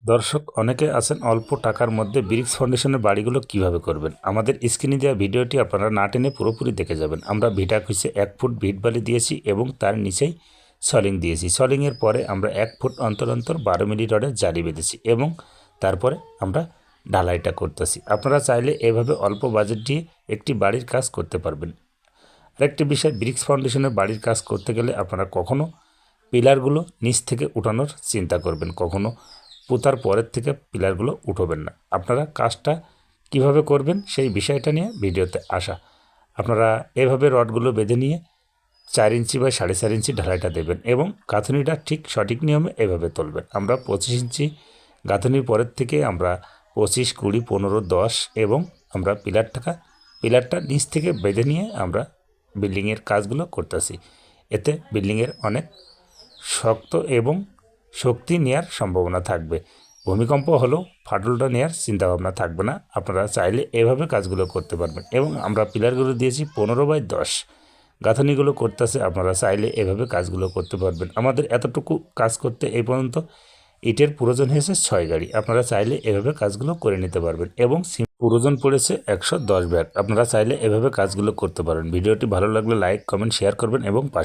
দর্শক অনেকে আছেন অল্প টাকার মধ্যে ব্রিক্স ফাউন্ডেশনের বাড়িগুলো কিভাবে করবেন। আমাদের স্ক্রিনে দেওয়া ভিডিওটি আপনারা না টেনে পুরোপুরি দেখে যাবেন। আমরা ভিটা খুঁজে 1 ফুট ভিট বালি দিয়েছি এবং তার নিচেই সলিং দিয়েছি। সলিংয়ের পরে আমরা 1 ফুট অন্তর অন্তর 12 মিলি রডের জালি বেঁধেছি এবং তারপরে আমরা ঢালাইটা করতেছি। আপনারা চাইলে এভাবে অল্প বাজেট দিয়ে একটি বাড়ির কাজ করতে পারবেন। আরেকটি বিষয়, ব্রিক্স ফাউন্ডেশনের বাড়ির কাজ করতে গেলে আপনারা কখনো পিলারগুলো নিচ থেকে উঠানোর চিন্তা করবেন, কখনো পোতার পরের থেকে পিলারগুলো উঠবেন না। আপনারা কাজটা কিভাবে করবেন সেই বিষয়টা নিয়ে ভিডিওতে আসা। আপনারা এভাবে রডগুলো বেঁধে নিয়ে 4 ইঞ্চি বা 4.5 ইঞ্চি ঢালাইটা দেবেন এবং গাঁথনিটা ঠিক সঠিক নিয়মে এভাবে তুলবেন। আমরা 25 ইঞ্চি গাঁথনির পরের থেকে আমরা 25, 20, 15, 10 এবং আমরা পিলারটা নিচ থেকে বেঁধে নিয়ে আমরা বিল্ডিংয়ের কাজগুলো করতেছি। এতে বিল্ডিংয়ের অনেক শক্ত এবং শক্তি নেওয়ার সম্ভাবনা থাকবে। ভূমিকম্প হলেও ফাটলটা নেওয়ার চিন্তাভাবনা থাকবে না। আপনারা চাইলে এভাবে কাজগুলো করতে পারবেন এবং আমরা পিলারগুলো দিয়েছি 15/10। গাঁথনিগুলো করতেছে, আপনারা চাইলে এভাবে কাজগুলো করতে পারবেন। আমাদের এতটুকু কাজ করতে এই পর্যন্ত ইটের প্রয়োজন হয়েছে 6 গাড়ি। আপনারা চাইলে এভাবে কাজগুলো করে নিতে পারবেন এবং প্রয়োজন পড়েছে 110 ব্যাগ। আপনারা চাইলে এভাবে কাজগুলো করতে পারেন। ভিডিওটি ভালো লাগলে লাইক, কমেন্ট, শেয়ার করবেন এবং পাশে